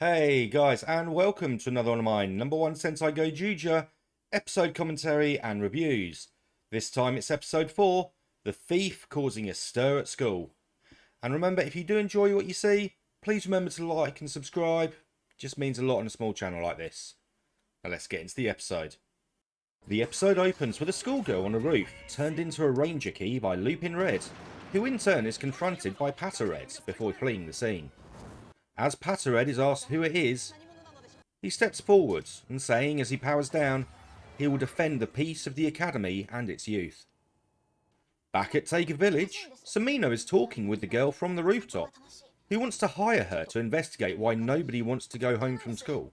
Hey guys, and welcome to another one of my No.1 Sentai Gozyuger episode commentary and reviews. This time it's episode 4, The Thief Causing a Stir at School. And remember, if you do enjoy what you see, please remember to like and subscribe. It just means a lot on a small channel like this. Now let's get into the episode. The episode opens with a schoolgirl on a roof turned into a ranger key by Lupin Red, who in turn is confronted by Patter Red before fleeing the scene. As Patter Red is asked who it is, he steps forwards and saying as he powers down, he will defend the peace of the academy and its youth. Back at Taker Village, Samino is talking with the girl from the rooftop, who wants to hire her to investigate why nobody wants to go home from school.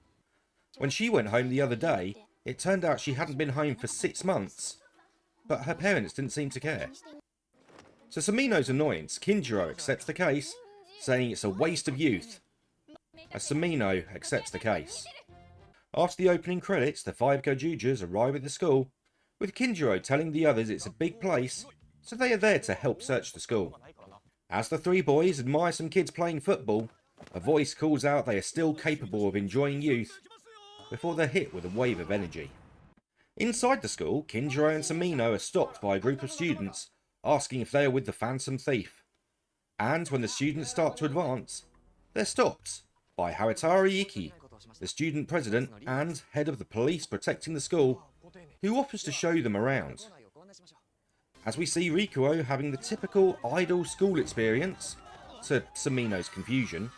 When she went home the other day, it turned out she hadn't been home for 6 months, but her parents didn't seem to care. To Samino's annoyance, Kinjiro accepts the case, saying it's a waste of youth, as Samino accepts the case. After the opening credits, the 5 Gozyugers arrive at the school, with Kinjiro telling the others it's a big place, so they are there to help search the school. As the 3 boys admire some kids playing football, a voice calls out they are still capable of enjoying youth, before they're hit with a wave of energy. Inside the school, Kinjiro and Samino are stopped by a group of students, asking if they are with the Phantom Thief. And when the students start to advance, they're stopped by Haritari Iki, the student president and head of the police protecting the school, who offers to show them around. As we see Rikuo having the typical idle school experience, to Samino's confusion,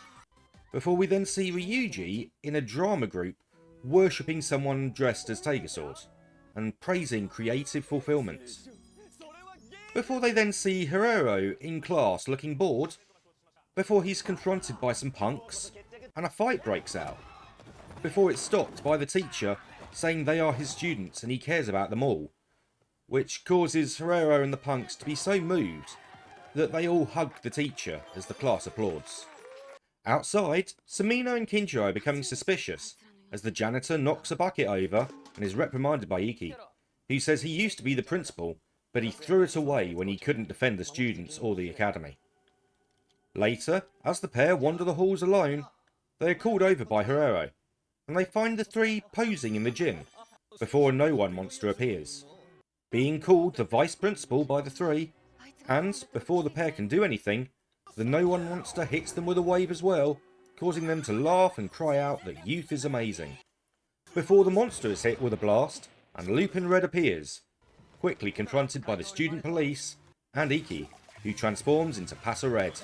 before we then see Ryuji in a drama group worshipping someone dressed as Tegasword and praising creative fulfillment. Before they then see Hiroro in class looking bored, before he's confronted by some punks, and a fight breaks out, before it's stopped by the teacher saying they are his students and he cares about them all, which causes Hiroro and the punks to be so moved that they all hug the teacher as the class applauds. Outside, Samino and Kinjiro are becoming suspicious as the janitor knocks a bucket over and is reprimanded by Iki, who says he used to be the principal, but he threw it away when he couldn't defend the students or the academy. Later, as the pair wander the halls alone, they are called over by Hiroro, and they find the 3 posing in the gym, before a No.1 monster appears, being called the vice principal by the 3, and before the pair can do anything, the No.1 monster hits them with a wave as well, causing them to laugh and cry out that youth is amazing. Before the monster is hit with a blast, and Lupin Red appears, quickly confronted by the student police and Iki, who transforms into Patter Red.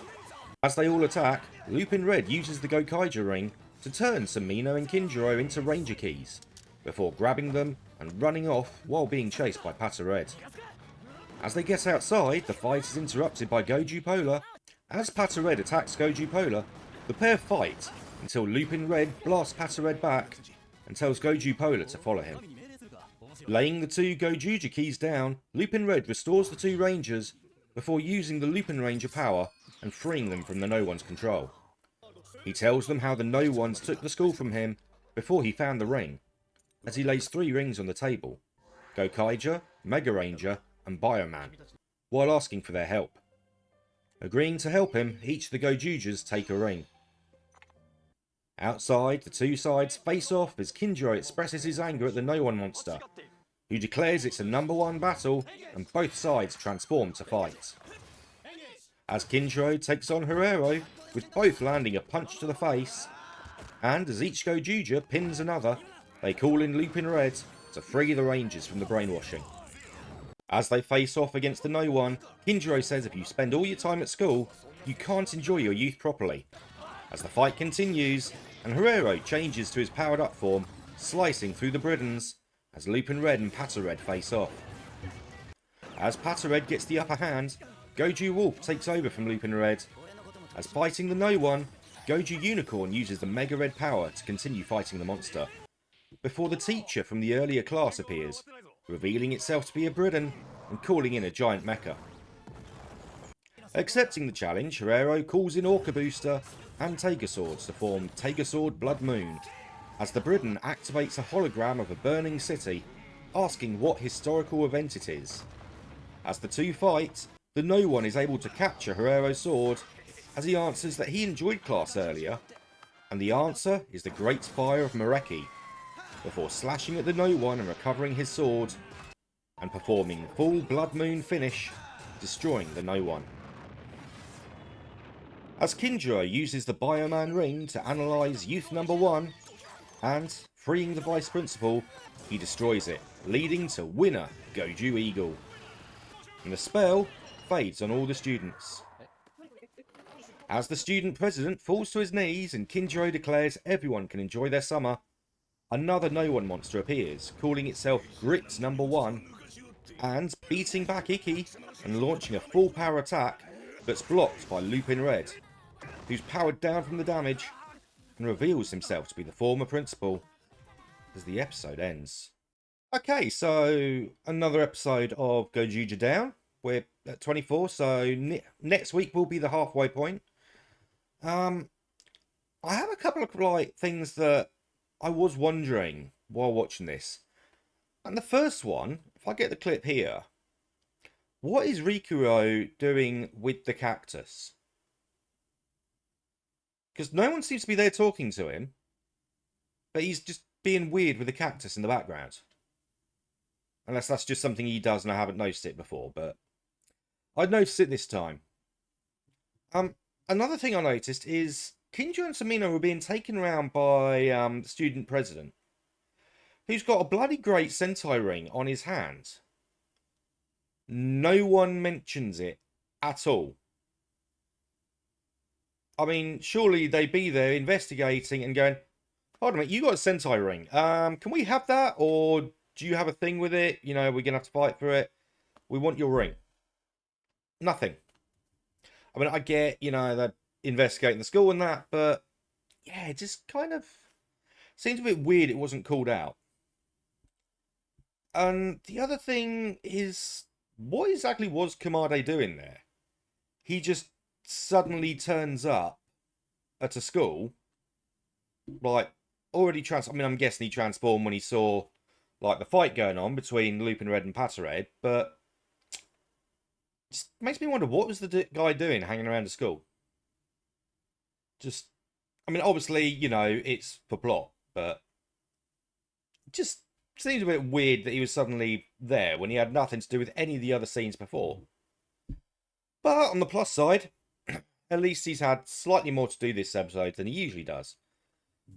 As they all attack, Lupin Red uses the Gokaiger ring to turn Samino and Kinjiro into Ranger Keys, before grabbing them and running off while being chased by Patter Red. As they get outside, the fight is interrupted by Goju Polar. As Patter Red attacks Goju Polar, the pair fight until Lupin Red blasts Patter Red back and tells Goju Polar to follow him. Laying the 2 Gozyuger keys down, Lupin Red restores the 2 Rangers before using the Lupin Ranger power and freeing them from the No.1's control. He tells them how the No.1s took the school from him before he found the ring, as he lays 3 rings on the table, Gokaiger, Mega Ranger and Bioman, while asking for their help. Agreeing to help him, each of the Gozyugers take a ring. Outside, the 2 sides face off as Kinjiro expresses his anger at the No.1 monster, who declares it's a No.1 battle and both sides transform to fight. As Kinjiro takes on Hiroro, with both landing a punch to the face, and as each Gozyuger pins another, they call in Lupin Red to free the Rangers from the brainwashing. As they face off against the No.1, Kinjiro says if you spend all your time at school, you can't enjoy your youth properly. As the fight continues, and Hiroro changes to his powered up form, slicing through the Bridens, as Lupin Red and Patter Red face off. As Patter Red gets the upper hand, Goju Wolf takes over from Lupin Red. As fighting the No.1, Goju Unicorn uses the Mega Red power to continue fighting the monster, before the teacher from the earlier class appears, revealing itself to be a Briden and calling in a giant mecha. Accepting the challenge, Hiroro calls in Orca Booster and Tegaswords to form Tegasword Blood Moon, as the Briden activates a hologram of a burning city, asking what historical event it is. As the 2 fight, the No.1 is able to capture Hiroro's sword, as he answers that he enjoyed class earlier, And the answer is the Great Fire of Mareki, before slashing at the No.1 and recovering his sword, and performing full Blood Moon finish, destroying the No.1. As Kinjiro uses the Bioman ring to analyse Youth No.1, and, freeing the Vice Principal, he destroys it, leading to winner Goju Eagle. And the spell fades on all the students. As the student president falls to his knees and Kinjiro declares everyone can enjoy their summer, another No.1 monster appears, calling itself Grit No.1, and beating back Ikki and launching a full power attack that's blocked by Lupin Red, who's powered down from the damage and reveals himself to be the former principal as the episode ends. Okay, so another episode of Gozyuger down. We're at 24, so next week will be the halfway point. I have a couple of things that I was wondering while watching this. And the first one, if I get the clip here, what is Rikuro doing with the cactus? Because no one seems to be there talking to him, but he's just being weird with the cactus in the background. Unless that's just something he does and I haven't noticed it before, but I'd noticed it this time. Another thing I noticed is Kinjiro and Samino were being taken around by the student president, who's got a bloody great Sentai ring on his hand. No one mentions it at all. I mean, surely they'd be there investigating and going, hold on a minute, you got a Sentai ring. Can we have that? Or do you have a thing with it? You know, we're going to have to fight for it. We want your ring. Nothing. I mean, I get, you know, they're investigating the school and that, but yeah, it just kind of seems a bit weird it wasn't called out. And the other thing is, what exactly was Kamade doing there? He just suddenly turns up at a school, like, already I mean, I'm guessing he transformed when he saw, like, the fight going on between Lupin Red and Pater Red, but it just makes me wonder, what was the guy doing hanging around the school? Just, I mean, obviously, you know, it's for plot, but it just seems a bit weird that he was suddenly there when he had nothing to do with any of the other scenes before. But on the plus side, at least he's had slightly more to do this episode than he usually does.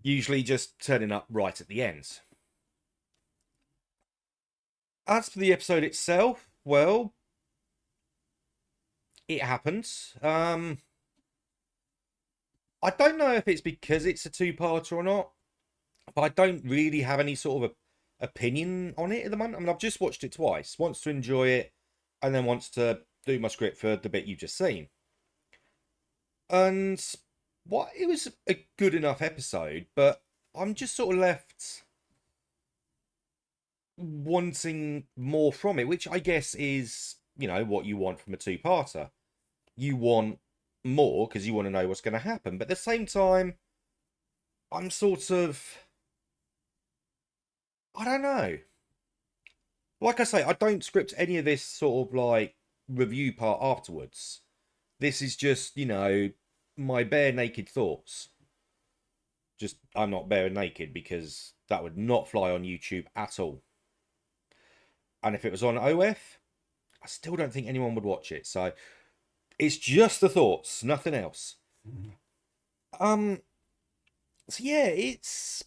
Usually just turning up right at the end. As for the episode itself, well, it happens. I don't know if it's because it's a two-parter or not, but I don't really have any sort of opinion on it at the moment. I mean, I've just watched it twice. Once to enjoy it, and then once to do my script for the bit you've just seen. And it was a good enough episode, but I'm just sort of left wanting more from it, which I guess is, you know, what you want from a two-parter. You want more because you want to know what's going to happen, but at the same time, I'm sort of, I don't know. Like I say, I don't script any of this sort of like review part afterwards. This is just, you know, my bare naked thoughts. Just, I'm not bare naked because that would not fly on YouTube at all. And if it was on OF, I still don't think anyone would watch it. So it's just the thoughts, nothing else. So yeah, it's,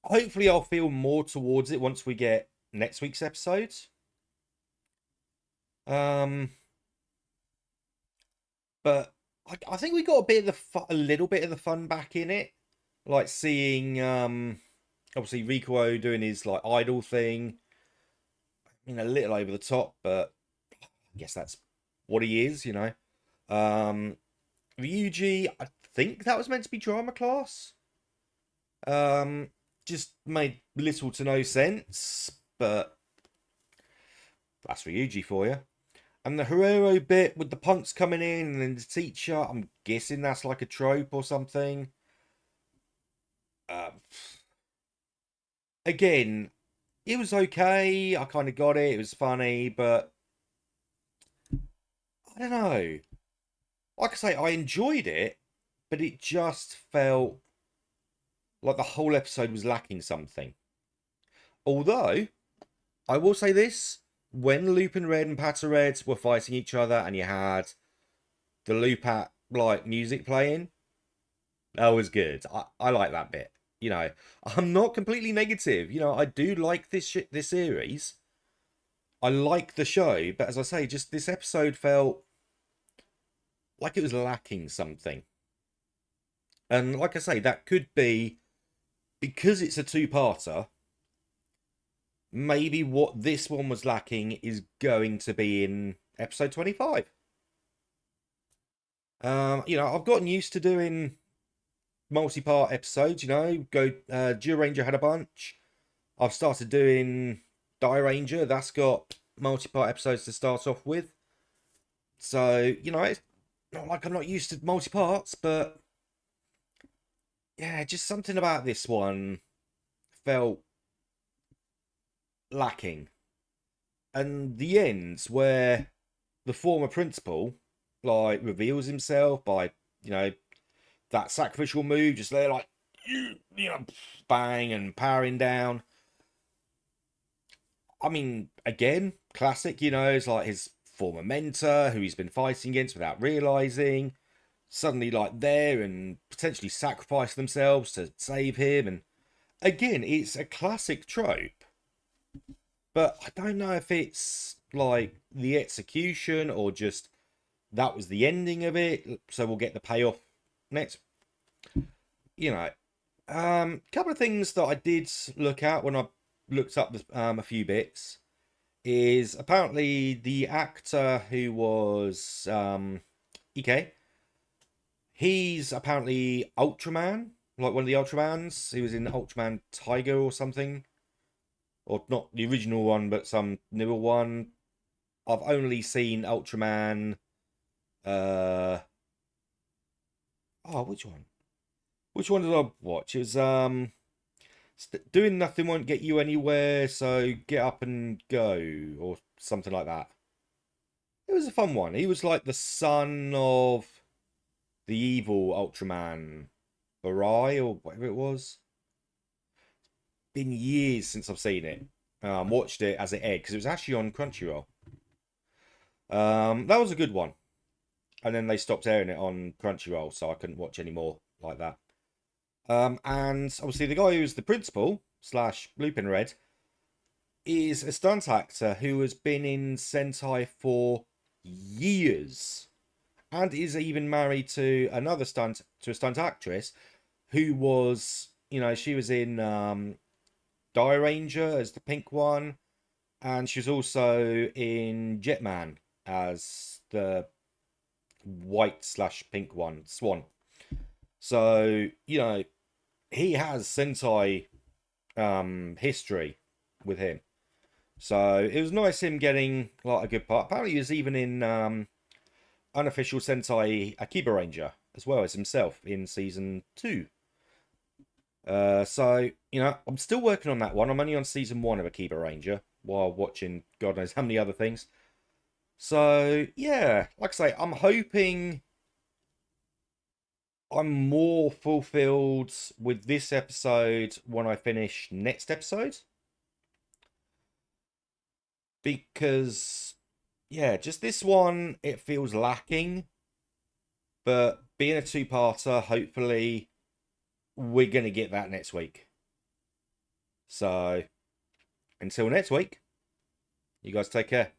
hopefully I'll feel more towards it once we get next week's episode. But I think we got a bit of a little bit of the fun back in it, like seeing obviously Rikuo doing his like idol thing. I mean, a little over the top, but I guess that's what he is, you know. Ryuji, I think that was meant to be drama class. Just made little to no sense, but that's Ryuji for you. And the Herero bit with the punks coming in and then the teacher, I'm guessing that's like a trope or something. Again, it was okay. I kind of got it. It was funny, but I don't know. Like I say, I enjoyed it, but it just felt like the whole episode was lacking something. Although, I will say this, when Lupin Red and Patter Red were fighting each other and you had the Lupat like music playing, that was good. I like that bit. You know, I'm not completely negative. You know, I do like this series. I like the show, but as I say, just this episode felt like it was lacking something. And like I say, that could be because it's a two-parter. Maybe what this one was lacking is going to be in episode 25. You know, I've gotten used to doing multi-part episodes. You know, Geo Ranger had a bunch. I've started doing Die Ranger. That's got multi-part episodes to start off with. So, you know, it's not like I'm not used to multi-parts, but yeah, just something about this one felt lacking. And the ends where the former principal like reveals himself by, you know, that sacrificial move, just there like you know, bang and powering down. I mean, again, classic, you know, it's like his former mentor who he's been fighting against without realizing, suddenly like there and potentially sacrifice themselves to save him. And again, it's a classic trope, but I don't know if it's like the execution or just that was the ending of it, so we'll get the payoff next. You know, couple of things that I did look at when I looked up a few bits is apparently the actor who was Ike. He's apparently Ultraman, like one of the Ultramans. He was in Ultraman Tiger or something, or not the original one, but some newer one. I've only seen Ultraman. Oh, which one? Which one did I watch? It was doing nothing won't get you anywhere, so get up and go, or something like that. It was a fun one. He was like the son of the evil Ultraman, Barai, or whatever it was. Been years since I've seen it. Watched it as it aired because it was actually on Crunchyroll. That was a good one, and then they stopped airing it on Crunchyroll, so I couldn't watch any more like that. And obviously the guy who's the principal slash Lupin Red is a stunt actor who has been in Sentai for years and is even married to a stunt actress who was, you know, she was in Die Ranger as the pink one, and she was also in Jetman as the white slash pink one, Swan. So, you know, he has Sentai history with him. So it was nice him getting like a good part. Apparently he was even in unofficial Sentai Akiba Ranger as well as himself in season 2. So, you know, I'm still working on that one. I'm only on season 1 of Akiba Ranger while watching God knows how many other things. So, yeah, like I say, I'm hoping I'm more fulfilled with this episode when I finish next episode. Because, yeah, just this one, it feels lacking. But being a two-parter, hopefully, we're going to get that next week. So, until next week, you guys take care.